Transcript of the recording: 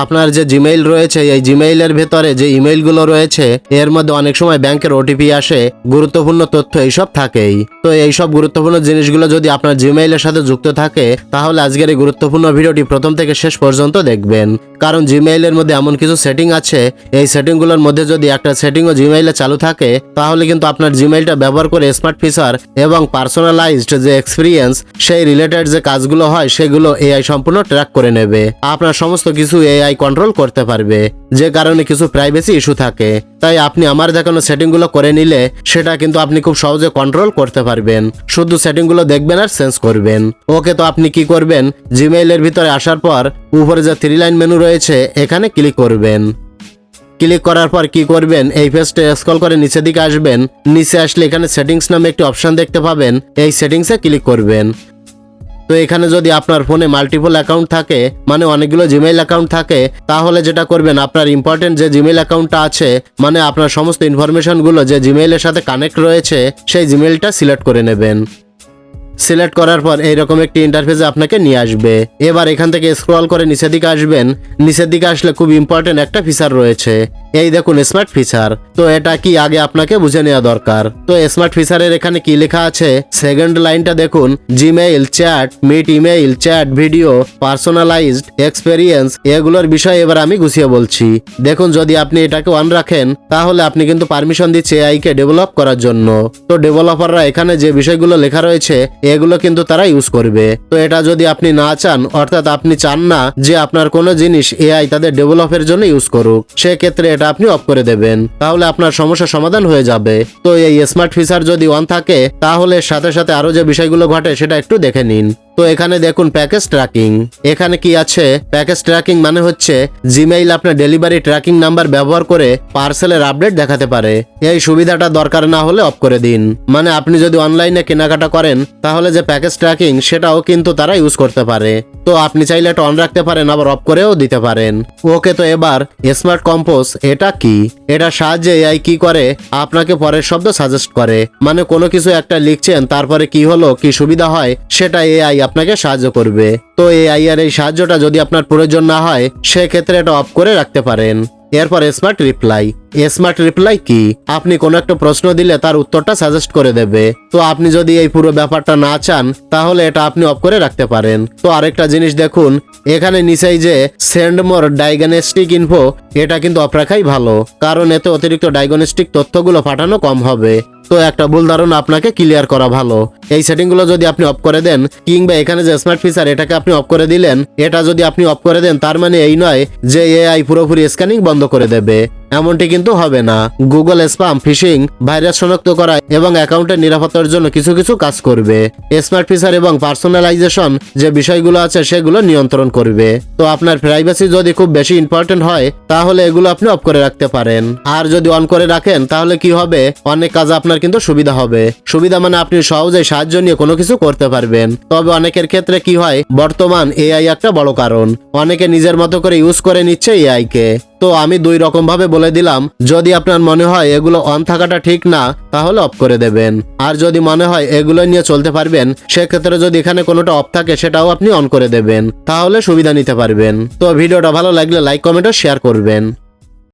আপনার যে জিমেইল রয়েছে এই জিমেইলের ভেতরে যে ইমেইলগুলো রয়েছে এর মধ্যে অনেক সময় ব্যাংকের ওটিপি আসে, গুরুত্বপূর্ণ তথ্য এইসব থাকেই। তো এইসব গুরুত্বপূর্ণ জিনিসগুলো যদি আপনার জিমেইলের সাথে যুক্ত থাকে তাহলে আজকের এই গুরুত্বপূর্ণ ভিডিওটি প্রথম থেকে শেষ পর্যন্ত দেখবেন। কারণ জিমেইলের মধ্যে এমন কিছু সেটিং আছে, এই সেটিংগুলোর মধ্যে যদি একটা সেটিংও জিমেইলে চালু থাকে তাহলে কিন্তু আপনার জিমেইলটা ব্যবহার করে স্মার্ট ফিচার এবং পার্সোনালাইজড যে এক্সপিরিয়েন্স সেই রিলেটেড যে কাজগুলো হয় সেগুলো এআই সম্পূর্ণ ট্র্যাক করে নেবে। আপনার সমস্ত কিছু এআই কন্ট্রোল করতে পারবে, যে কারণে কিছু প্রাইভেসি ইস্যু থাকে। তাই আপনি আমার দেখানো সেটিংগুলো করে নিলে সেটা কিন্তু আপনি খুব সহজে কন্ট্রোল করতে পারবেন। শুধু সেটিংগুলো দেখবেন আর চেঞ্জ করবেন। ওকে, তো আপনি কি করবেন, জিমেইলের ভিতরে আসার পর উপরে যে 3 লাইন মেনু রয়েছে এখানে ক্লিক করবেন। ক্লিক করার পর কি করবেন, এই পেজটা স্ক্রল করে নিচের দিকে আসবেন। নিচে আসলে এখানে সেটিংস নামে একটি অপশন দেখতে পাবেন, এই সেটিংসে ক্লিক করবেন। তো এখানে যদি আপনার ফোনে মাল্টিপল অ্যাকাউন্ট থাকে, মানে অনেকগুলো জিমেইল অ্যাকাউন্ট থাকে, তাহলে যেটা করবেন আপনার ইম্পর্টেন্ট যে জিমেইল অ্যাকাউন্টটা আছে, মানে আপনার সমস্ত ইনফরমেশনগুলো যে জিমেইলের সাথে কানেক্ট রয়েছে সেই জিমেইলটা সিলেক্ট করে নেবেন। সিলেক্ট করার পর এইরকম একটি ইন্টারফেসে আপনাকে নিয়ে আসবে। এবার এখান থেকে স্ক্রল করে নিচের দিকে আসবেন। নিচের দিকে আসলে খুব ইম্পর্টেন্ট একটা ফিচার রয়েছে, এই দেখুন স্মার্ট ফিচার। তো এটা কি আগে আপনাকে বুঝে নেওয়া দরকার। তো স্মার্ট ফিচারের এখানে কি লেখা আছে, সেকেন্ড লাইনটা দেখুন, Gmail, chat, meet, email, chat, video, personalised experience, এগুলোর বিষয়ে এবার আমি গুছিয়ে বলছি। দেখুন, যদি আপনি এটাকে অন রাখেন তাহলে আপনি কিন্তু পারমিশন দিচ্ছে এআই কে ডেভেলপ করার জন্য। তো ডেভেলপাররা এখানে যে বিষয়গুলো লেখা রয়েছে এগুলো কিন্তু তারা ইউজ করবে। তো এটা যদি আপনি না চান, অর্থাৎ আপনি চান না যে আপনার কোনো জিনিস এআই তাদের ডেভেলপের জন্য ইউজ করুক, সেক্ষেত্রে এটা আপনি অফ করে দেবেন। তাহলে আপনার সমস্যার সমাধান হয়ে যাবে। তো এই স্মার্ট ফিচার যদি অন থাকে তাহলে সাথে সাথে আরো যে বিষয়গুলো ঘটে সেটা একটু দেখে নিন। তো এখানে দেখুন প্যাকেজ ট্র্যাকিং। এখানে কি আছে, প্যাকেজ ট্র্যাকিং মানে হচ্ছে জিমেইল আপনার ডেলিভারি ট্র্যাকিং নাম্বার ব্যবহার করে পার্সেলের আপডেট দেখাতে পারে। এই সুবিধাটা দরকার না হলে অফ করে দিন। মানে আপনি যদি অনলাইনে কেনাকাটা করেন তাহলে যে প্যাকেজ ট্র্যাকিং সেটাও কিন্তু তারা ইউজ করতে পারে। তো আপনি চাইলে এটা অন রাখতে পারেন, আবার অফ করেও দিতে পারেন। ওকে, তো এবার স্মার্ট কম্পোজ এটা কি, এটার সাহায্যে এআই কি করে, আপনাকে পরের শব্দ সাজেস্ট করে। মানে কোনো কিছু একটা লিখছেন তারপরে কি হলো, কি সুবিধা হয় সেটা এআই আপনাকে সাহায্য করবে। তো এআই এর এই সাহায্যটা যদি আপনার প্রয়োজন না হয় সেক্ষেত্রে এটা অফ করে রাখতে পারেন। এরপর স্মার্ট রিপ্লাই। স্মার্ট রিপ্লাই কি, আপনি কোনো একটা প্রশ্ন দিলে তার উত্তরটা সাজেস্ট করে দেবে। তো আপনি যদি এই পুরো ব্যাপারটা না চান তাহলে এটা আপনি অফ করে রাখতে পারেন। তো আরেকটা জিনিস দেখুন, এখানে নিচেই যে সেন্ড মোর ডায়াগনস্টিক ইনফো, এটা কিন্তু অফ রাখাই ভালো, কারণ এতে অতিরিক্ত ডায়াগনস্টিক তথ্যগুলো পাঠানো কম হবে। তো একটা ভুল ধারণা আপনাকে ক্লিয়ার করা ভালো। এই সেটিংগুলো যদি আপনি অফ করে দেন, কিংবা এখানে যে স্মার্ট ফিচার এটাকে আপনি অফ করে দিলেন, এটা যদি আপনি অফ করে দেন তার মানে এই নয় যে এআই পুরোপুরি স্ক্যানিং বন্ধ করে দেবে, এমনটি কিন্তু হবে না। গুগল স্প্যাম, ফিশিং, ভাইরাস শনাক্ত করা এবং অ্যাকাউন্টের নিরাপত্তার জন্য কিছু কিছু কাজ করবে। স্মার্ট ফিচার এবং পার্সোনালাইজেশন যে বিষয়গুলো আছে সেগুলো নিয়ন্ত্রণ করবে। তো আপনার প্রাইভেসি যদি খুব বেশি ইম্পর্টেন্ট হয় তাহলে এগুলো আপনি অফ করে রাখতে পারেন। আর যদি অন করে রাখেন তাহলে কি হবে, অনেক কাজ আপনার কিন্তু সুবিধা হবে। সুবিধা মানে আপনি সহজেই সাহায্য নিয়ে কোনো কিছু করতে পারবেন। তবে অনেকের ক্ষেত্রে কি হয়, বর্তমান এআই একটা বড় কারণ, অনেকে নিজের মতো করে ইউজ করে নিচ্ছে এআই কে। তো আমি দুই রকম ভাবে বলে দিলাম, যদি আপনার মনে হয় এগুলো অন থাকাটা ঠিক না তাহলে অফ করে দেবেন। আর যদি মনে হয় এগুলো নিয়ে চলতে পারবেন সেক্ষেত্রে যদি এখানে কোনোটা অফ থাকে সেটাও আপনি অন করে দেবেন, তাহলে সুবিধা নিতে পারবেন। তো ভিডিওটা ভালো লাগলে লাইক, কমেন্ট ও শেয়ার করবেন।